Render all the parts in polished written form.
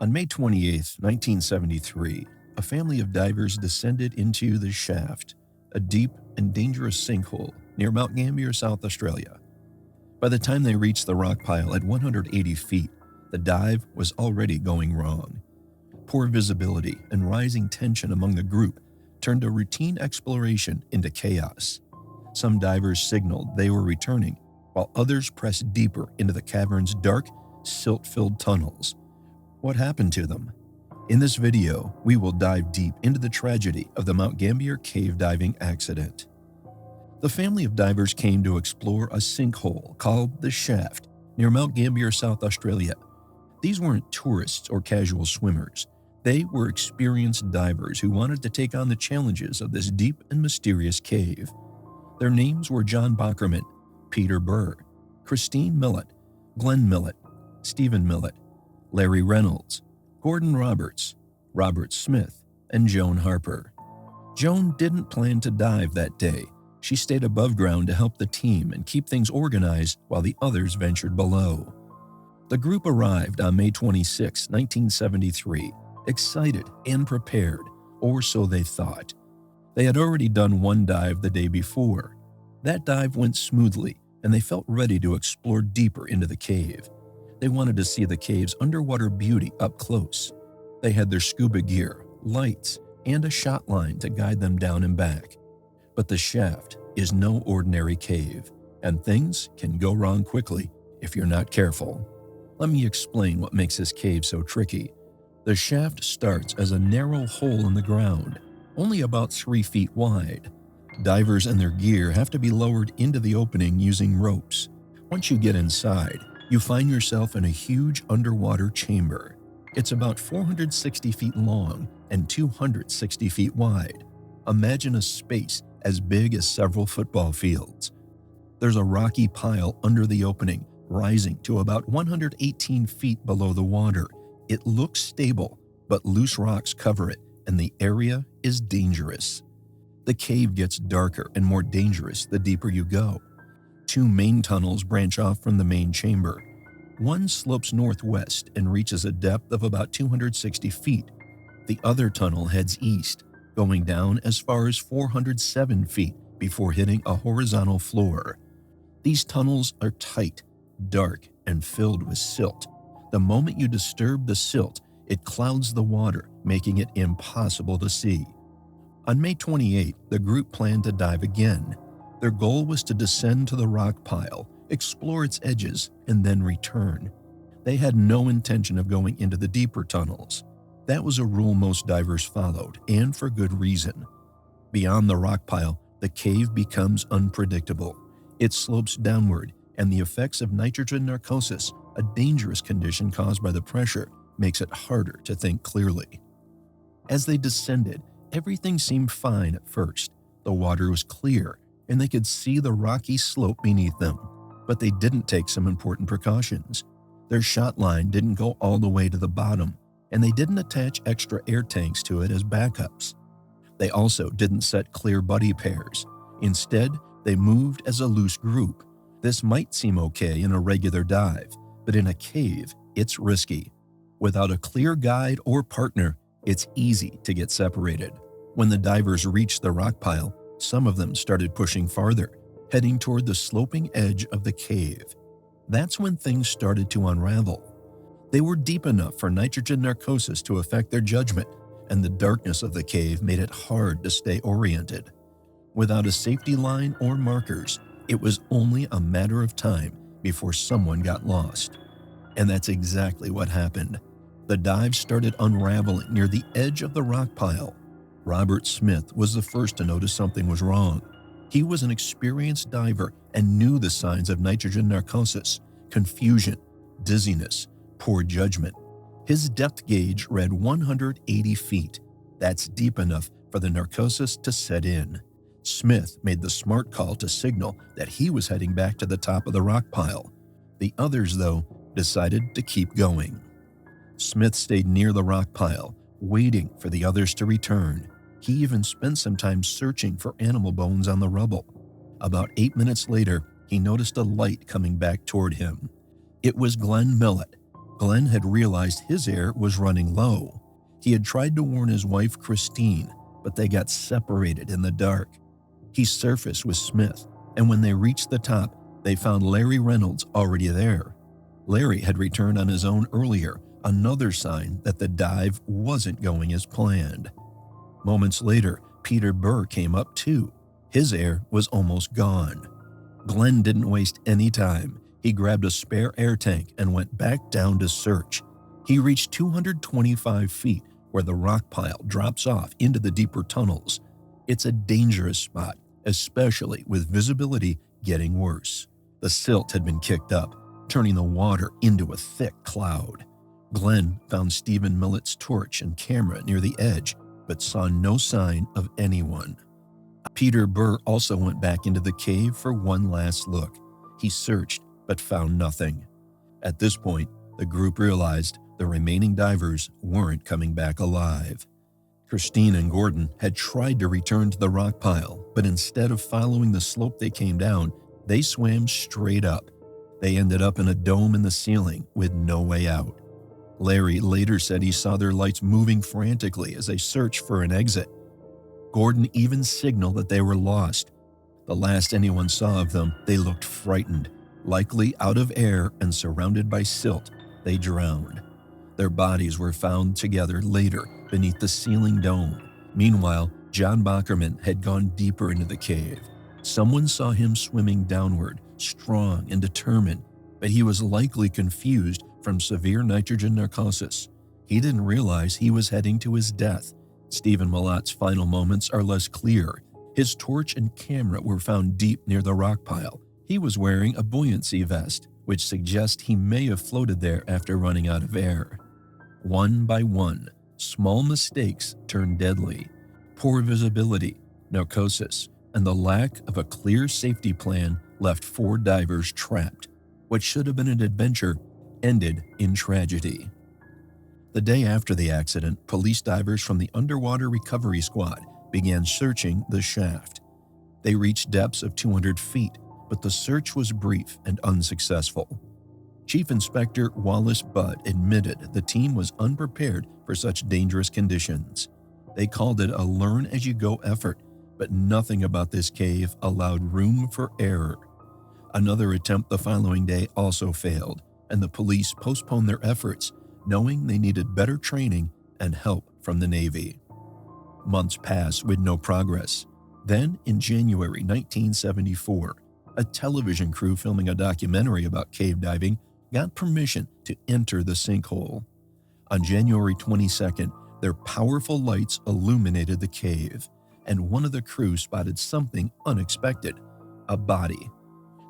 On May 28, 1973, a family of divers descended into the shaft, a deep and dangerous sinkhole near Mount Gambier, South Australia. By the time they reached the rock pile at 180 feet, the dive was already going wrong. Poor visibility and rising tension among the group turned a routine exploration into chaos. Some divers signaled they were returning, while others pressed deeper into the cavern's dark, silt-filled tunnels. What happened to them? In this video, we will dive deep into the tragedy of the Mount Gambier cave diving accident. The family of divers came to explore a sinkhole called the Shaft near Mount Gambier, South Australia. These weren't tourists or casual swimmers. They were experienced divers who wanted to take on the challenges of this deep and mysterious cave. Their names were John Bockerman, Peter Burr, Christine Millett, Glenn Millett, Stephen Millett, Larry Reynolds, Gordon Roberts, Robert Smith, and Joan Harper. Joan didn't plan to dive that day. She stayed above ground to help the team and keep things organized while the others ventured below. The group arrived on May 26, 1973, excited and prepared, or so they thought. They had already done one dive the day before. That dive went smoothly, and they felt ready to explore deeper into the cave. They wanted to see the cave's underwater beauty up close. They had their scuba gear, lights, and a shot line to guide them down and back. But the shaft is no ordinary cave, and things can go wrong quickly if you're not careful. Let me explain what makes this cave so tricky. The shaft starts as a narrow hole in the ground, only about 3 feet wide. Divers and their gear have to be lowered into the opening using ropes. Once you get inside, you find yourself in a huge underwater chamber. It's about 460 feet long and 260 feet wide. Imagine a space as big as several football fields. There's a rocky pile under the opening, rising to about 118 feet below the water. It looks stable, but loose rocks cover it, and the area is dangerous. The cave gets darker and more dangerous the deeper you go. 2 main tunnels branch off from the main chamber. One slopes northwest and reaches a depth of about 260 feet. The other tunnel heads east, going down as far as 407 feet before hitting a horizontal floor. These tunnels are tight, dark, and filled with silt. The moment you disturb the silt, it clouds the water, making it impossible to see. On May 28, the group planned to dive again. Their goal was to descend to the rock pile, explore its edges, and then return. They had no intention of going into the deeper tunnels. That was a rule most divers followed, and for good reason. Beyond the rock pile, the cave becomes unpredictable. It slopes downward, and the effects of nitrogen narcosis, a dangerous condition caused by the pressure, makes it harder to think clearly. As they descended, everything seemed fine at first. The water was clear, and they could see the rocky slope beneath them. But they didn't take some important precautions. Their shot line didn't go all the way to the bottom, and they didn't attach extra air tanks to it as backups. They also didn't set clear buddy pairs. Instead, they moved as a loose group. This might seem okay in a regular dive, but in a cave, it's risky. Without a clear guide or partner, it's easy to get separated. When the divers reached the rock pile, some of them started pushing farther, heading toward the sloping edge of the cave. That's when things started to unravel. They were deep enough for nitrogen narcosis to affect their judgment, and the darkness of the cave made it hard to stay oriented. Without a safety line or markers, it was only a matter of time before someone got lost. And that's exactly what happened. The dive started unraveling near the edge of the rock pile. Robert Smith was the first to notice something was wrong. He was an experienced diver and knew the signs of nitrogen narcosis: confusion, dizziness, poor judgment. His depth gauge read 180 feet. That's deep enough for the narcosis to set in. Smith made the smart call to signal that he was heading back to the top of the rock pile. The others, though, decided to keep going. Smith stayed near the rock pile, waiting for the others to return. He even spent some time searching for animal bones on the rubble. About 8 minutes later, he noticed a light coming back toward him. It was Glenn Millett. Glenn had realized his air was running low. He had tried to warn his wife, Christine, but they got separated in the dark. He surfaced with Smith, and when they reached the top, they found Larry Reynolds already there. Larry had returned on his own earlier, another sign that the dive wasn't going as planned. Moments later, Peter Burr came up too. His air was almost gone. Glenn didn't waste any time. He grabbed a spare air tank and went back down to search. He reached 225 feet, where the rock pile drops off into the deeper tunnels. It's a dangerous spot, especially with visibility getting worse. The silt had been kicked up, turning the water into a thick cloud. Glenn found Stephen Millett's torch and camera near the edge, but saw no sign of anyone. Peter Burr also went back into the cave for one last look. He searched, but found nothing. At this point, the group realized the remaining divers weren't coming back alive. Christine and Gordon had tried to return to the rock pile, but instead of following the slope they came down, they swam straight up. They ended up in a dome in the ceiling with no way out. Larry later said he saw their lights moving frantically as they searched for an exit. Gordon even signaled that they were lost. The last anyone saw of them, they looked frightened. Likely out of air and surrounded by silt, they drowned. Their bodies were found together later beneath the ceiling dome. Meanwhile, John Bockerman had gone deeper into the cave. Someone saw him swimming downward, strong and determined, but he was likely confused from severe nitrogen narcosis. He didn't realize he was heading to his death. Stephen Millett's final moments are less clear. His torch and camera were found deep near the rock pile. He was wearing a buoyancy vest, which suggests he may have floated there after running out of air. One by one, small mistakes turned deadly. Poor visibility, narcosis, and the lack of a clear safety plan left 4 divers trapped. What should have been an adventure ended in tragedy. The day after the accident, police divers from the Underwater Recovery Squad began searching the shaft. They reached depths of 200 feet, but the search was brief and unsuccessful. Chief Inspector Wallace Budd admitted the team was unprepared for such dangerous conditions. They called it a learn-as-you-go effort, but nothing about this cave allowed room for error. Another attempt the following day also failed, and the police postponed their efforts, knowing they needed better training and help from the Navy. Months passed with no progress. Then, in January 1974, a television crew filming a documentary about cave diving got permission to enter the sinkhole. On January 22nd, their powerful lights illuminated the cave, and one of the crew spotted something unexpected, a body.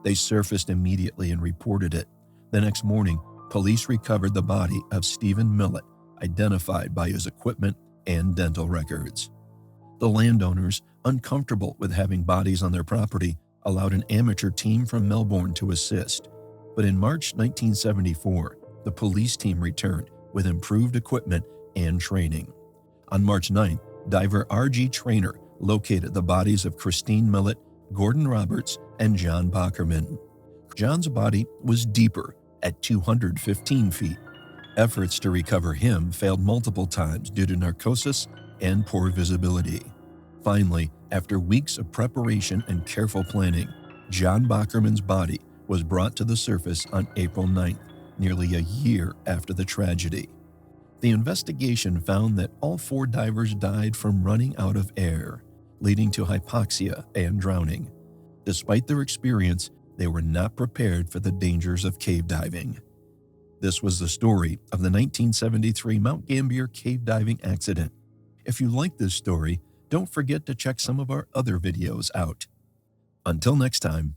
They surfaced immediately and reported it. The next morning, police recovered the body of Stephen Millett, identified by his equipment and dental records. The landowners, uncomfortable with having bodies on their property, allowed an amateur team from Melbourne to assist. But in March 1974, the police team returned with improved equipment and training. On March 9th, diver R.G. Traynor located the bodies of Christine Millett, Gordon Roberts, and John Bockerman. John's body was deeper at 215 feet. Efforts to recover him failed multiple times due to narcosis and poor visibility. Finally, after weeks of preparation and careful planning, John Bockerman's body was brought to the surface on April 9th, nearly a year after the tragedy. The investigation found that all 4 divers died from running out of air, leading to hypoxia and drowning. Despite their experience, they were not prepared for the dangers of cave diving. This was the story of the 1973 Mount Gambier cave diving accident. If you like this story, don't forget to check some of our other videos out. Until next time.